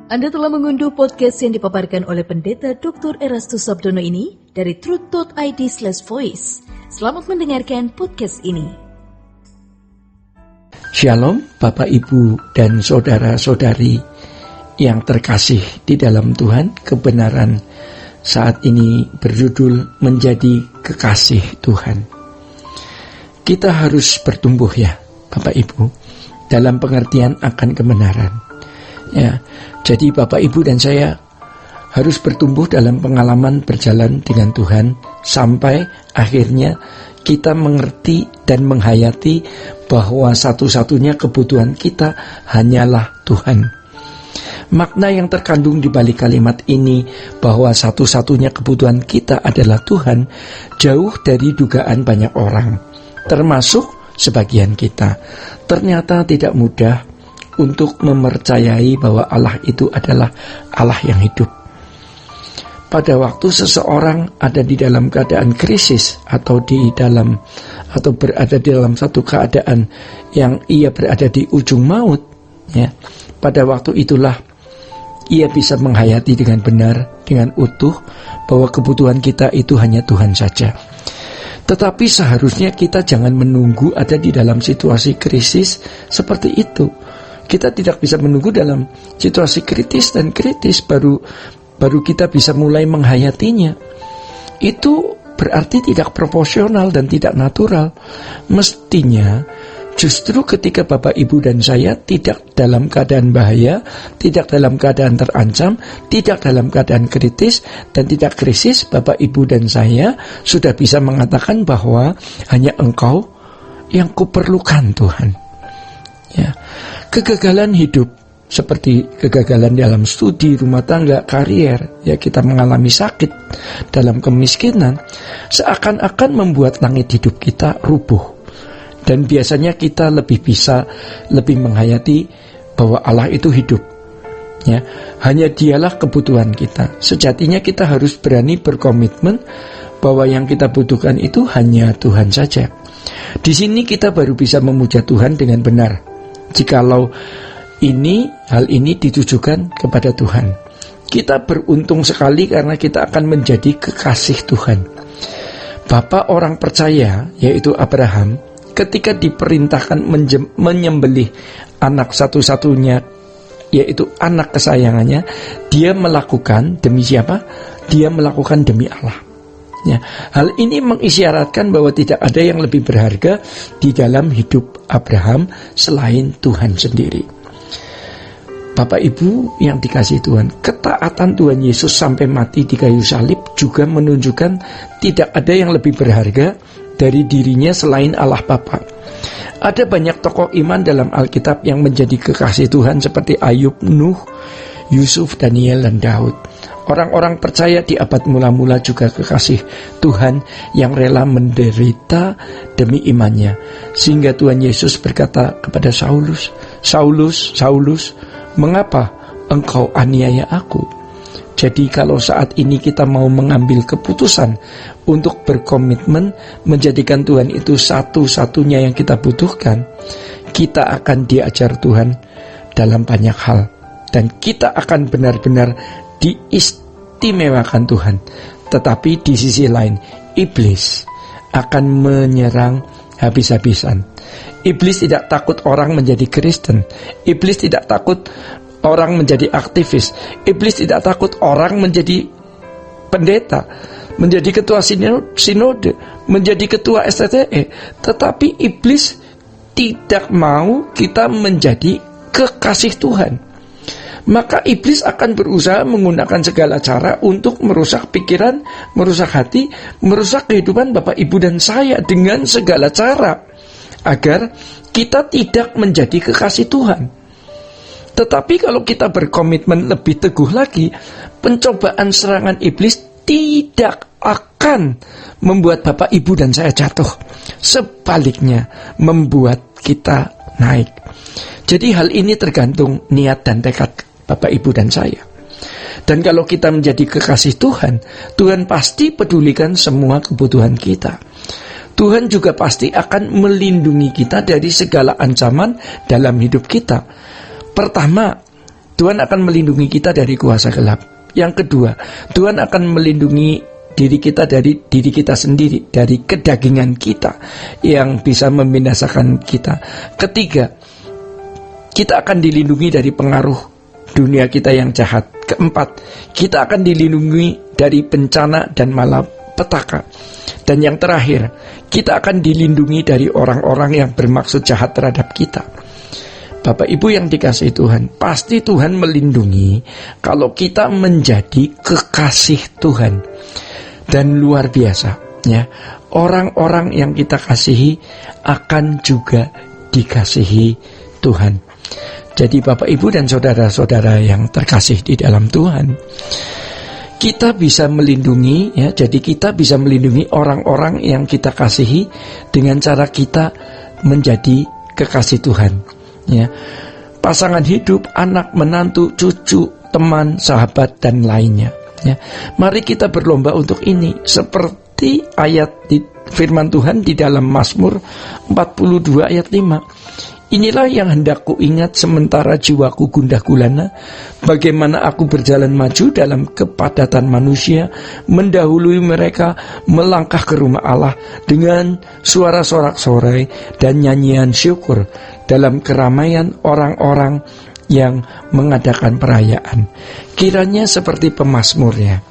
Anda telah mengunduh podcast yang dipaparkan oleh Pendeta Dr. Erastus Sabdono ini dari truth.id/voice. Selamat mendengarkan podcast ini. Shalom Bapak Ibu dan Saudara-saudari yang terkasih di dalam Tuhan. Kebenaran saat ini berjudul Menjadi Kekasih Tuhan. Kita harus bertumbuh ya Bapak Ibu dalam pengertian akan kebenaran ya. Jadi Bapak Ibu dan saya harus bertumbuh dalam pengalaman berjalan dengan Tuhan sampai akhirnya kita mengerti dan menghayati bahwa satu-satunya kebutuhan kita hanyalah Tuhan. Makna yang terkandung di balik kalimat ini bahwa satu-satunya kebutuhan kita adalah Tuhan jauh dari dugaan banyak orang, termasuk sebagian kita. Ternyata tidak mudah untuk mempercayai bahwa Allah itu adalah Allah yang hidup. Pada waktu seseorang ada di dalam keadaan krisis atau berada di dalam satu keadaan yang ia berada di ujung maut, ya, pada waktu itulah ia bisa menghayati dengan benar, dengan utuh bahwa kebutuhan kita itu hanya Tuhan saja. Tetapi seharusnya kita jangan menunggu ada di dalam situasi krisis seperti itu. Kita tidak bisa menunggu dalam situasi kritis dan kritis baru kita bisa mulai menghayatinya. Itu berarti tidak proporsional dan tidak natural. Mestinya justru ketika Bapak Ibu dan saya tidak dalam keadaan bahaya, tidak dalam keadaan terancam, tidak dalam keadaan kritis dan tidak krisis, Bapak Ibu dan saya sudah bisa mengatakan bahwa hanya Engkau yang kuperlukan Tuhan. Ya. Kegagalan hidup seperti kegagalan dalam studi, rumah tangga, karier, ya, kita mengalami sakit dalam kemiskinan, seakan-akan membuat langit hidup kita rubuh. Dan biasanya kita lebih menghayati bahwa Allah itu hidup. Ya, hanya Dialah kebutuhan kita. Sejatinya kita harus berani berkomitmen bahwa yang kita butuhkan itu hanya Tuhan saja. Di sini kita baru bisa memuja Tuhan dengan benar. Jikalau hal ini ditujukan kepada Tuhan. Kita beruntung sekali karena kita akan menjadi kekasih Tuhan. Bapak orang percaya, yaitu Abraham, ketika diperintahkan menyembelih anak satu-satunya, yaitu anak kesayangannya, dia melakukan demi siapa? Dia melakukan demi Allah. Ya, hal ini mengisyaratkan bahwa tidak ada yang lebih berharga di dalam hidup Abraham selain Tuhan sendiri. Bapak Ibu yang dikasihi Tuhan, ketaatan Tuhan Yesus sampai mati di kayu salib juga menunjukkan tidak ada yang lebih berharga dari dirinya selain Allah Bapa. Ada banyak tokoh iman dalam Alkitab yang menjadi kekasih Tuhan seperti Ayub, Nuh, Yusuf, Daniel, dan Daud. Orang-orang percaya di abad mula-mula juga kekasih Tuhan yang rela menderita demi imannya. Sehingga Tuhan Yesus berkata kepada Saulus, "Saulus, Saulus, mengapa engkau aniaya aku?" Jadi kalau saat ini kita mau mengambil keputusan untuk berkomitmen menjadikan Tuhan itu satu-satunya yang kita butuhkan, kita akan diajar Tuhan dalam banyak hal. Dan kita akan benar-benar diistimewakan Tuhan. Tetapi di sisi lain, iblis akan menyerang habis-habisan. Iblis tidak takut orang menjadi Kristen. Iblis tidak takut orang menjadi aktivis. Iblis tidak takut orang menjadi pendeta, menjadi ketua sinode, menjadi ketua STTE. Tetapi iblis tidak mau kita menjadi kekasih Tuhan. Maka iblis akan berusaha menggunakan segala cara untuk merusak pikiran, merusak hati, merusak kehidupan Bapak Ibu dan saya dengan segala cara agar kita tidak menjadi kekasih Tuhan. Tetapi kalau kita berkomitmen lebih teguh lagi, pencobaan serangan iblis tidak akan membuat Bapak Ibu dan saya jatuh. Sebaliknya, membuat kita naik. Jadi hal ini tergantung niat dan tekad Bapak Ibu dan saya. Dan kalau kita menjadi kekasih Tuhan, Tuhan pasti pedulikan semua kebutuhan kita. Tuhan juga pasti akan melindungi kita dari segala ancaman dalam hidup kita. Pertama, Tuhan akan melindungi kita dari kuasa gelap. Yang kedua, Tuhan akan melindungi diri kita dari diri kita sendiri, dari kedagingan kita yang bisa membinasakan kita. Ketiga, kita akan dilindungi dari pengaruh dunia kita yang jahat. Keempat, kita akan dilindungi dari bencana dan malapetaka. Dan yang terakhir, kita akan dilindungi dari orang-orang yang bermaksud jahat terhadap kita. Bapak Ibu yang dikasihi Tuhan, pasti Tuhan melindungi kalau kita menjadi kekasih Tuhan. Dan luar biasa, ya, orang-orang yang kita kasihi akan juga dikasihi Tuhan. Jadi Bapak Ibu dan saudara-saudara yang terkasih di dalam Tuhan, kita bisa melindungi, ya, jadi kita bisa melindungi orang-orang yang kita kasihi dengan cara kita menjadi kekasih Tuhan, ya. Pasangan hidup, anak, menantu, cucu, teman, sahabat, dan lainnya, ya. Mari kita berlomba untuk ini, seperti ayat di firman Tuhan di dalam Mazmur 42 ayat 5. Inilah yang hendak ku ingat sementara jiwaku gundah gulana, bagaimana aku berjalan maju dalam kepadatan manusia, mendahului mereka, melangkah ke rumah Allah dengan suara sorak-sorai dan nyanyian syukur dalam keramaian orang-orang yang mengadakan perayaan. Kiranya seperti pemazmurnya.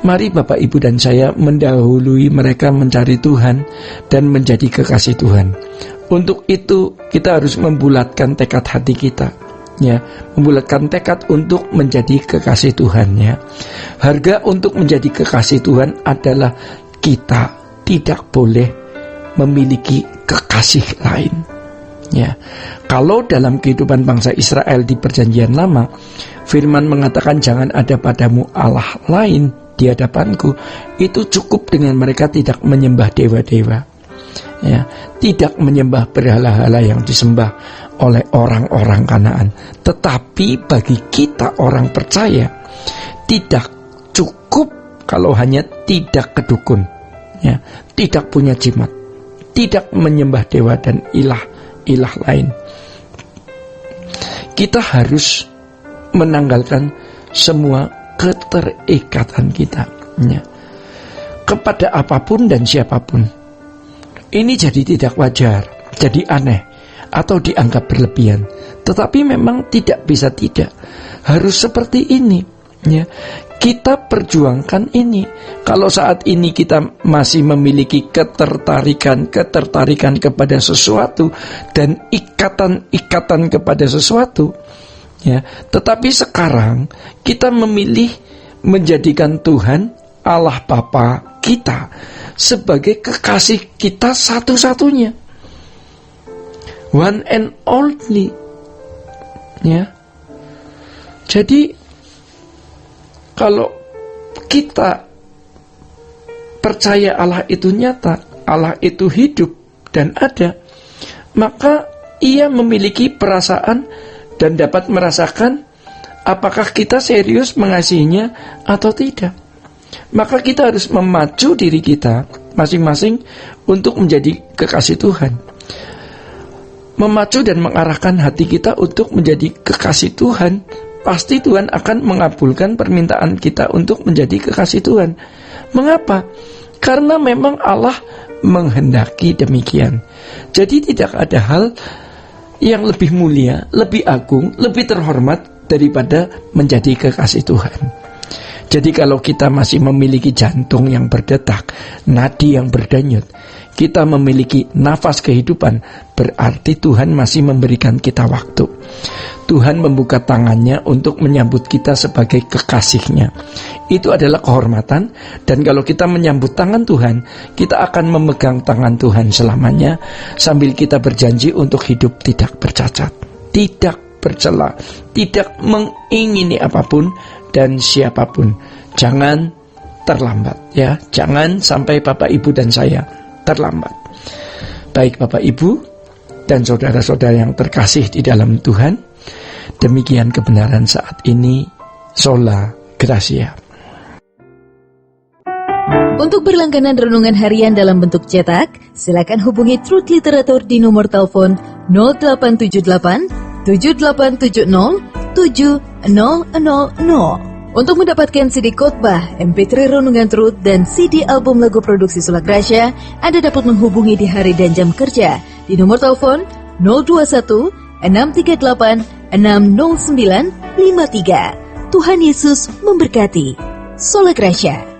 Mari Bapak Ibu dan saya mendahului mereka mencari Tuhan dan menjadi kekasih Tuhan. Untuk itu kita harus membulatkan tekad hati kita, ya, membulatkan tekad untuk menjadi kekasih Tuhan, ya. Harga untuk menjadi kekasih Tuhan adalah kita tidak boleh memiliki kekasih lain, ya. Kalau dalam kehidupan bangsa Israel di Perjanjian Lama, firman mengatakan jangan ada padamu Allah lain di hadapanku, itu cukup dengan mereka tidak menyembah dewa-dewa, ya, tidak menyembah berhala-hala yang disembah oleh orang-orang Kanaan. Tetapi bagi kita orang percaya, tidak cukup kalau hanya tidak kedukun, ya, tidak punya jimat, tidak menyembah dewa dan ilah lain. Kita harus menanggalkan semua keterikatan kita, ya, kepada apapun dan siapapun. Ini jadi tidak wajar, jadi aneh, atau dianggap berlebihan. Tetapi memang tidak bisa tidak, harus seperti ini, ya. Kita perjuangkan ini. Kalau saat ini kita masih memiliki ketertarikan kepada sesuatu dan ikatan kepada sesuatu, ya. Tetapi sekarang kita memilih menjadikan Tuhan Allah Bapa kita sebagai kekasih kita satu-satunya, one and only, ya. Jadi kalau kita percaya Allah itu nyata, Allah itu hidup dan ada, maka Ia memiliki perasaan dan dapat merasakan apakah kita serius mengasihinya atau tidak. Maka kita harus memacu diri kita masing-masing untuk menjadi kekasih Tuhan. Memacu dan mengarahkan hati kita untuk menjadi kekasih Tuhan. Pasti Tuhan akan mengabulkan permintaan kita untuk menjadi kekasih Tuhan. Mengapa? Karena memang Allah menghendaki demikian. Jadi tidak ada hal yang lebih mulia, lebih agung, lebih terhormat daripada menjadi kekasih Tuhan. Jadi kalau kita masih memiliki jantung yang berdetak, nadi yang berdenyut, kita memiliki nafas kehidupan, berarti Tuhan masih memberikan kita waktu. Tuhan membuka tangannya untuk menyambut kita sebagai kekasihnya. Itu adalah kehormatan, dan kalau kita menyambut tangan Tuhan, kita akan memegang tangan Tuhan selamanya, sambil kita berjanji untuk hidup tidak bercacat, tidak bercela, tidak mengingini apapun dan siapapun. Jangan terlambat, ya. Jangan sampai Bapak Ibu dan saya terlambat. Baik Bapak Ibu dan saudara-saudara yang terkasih di dalam Tuhan, demikian kebenaran saat ini. Sola Gracia. Untuk berlangganan renungan harian dalam bentuk cetak, silakan hubungi Truth Literatur di nomor telepon 0878 7870 Untuk mendapatkan CD khotbah, MP3 Renungan Truth, dan CD album lagu produksi Sulak Rasya, Anda dapat menghubungi di hari dan jam kerja di nomor telepon 021 638 60953. Tuhan Yesus memberkati. Sulak Rasya.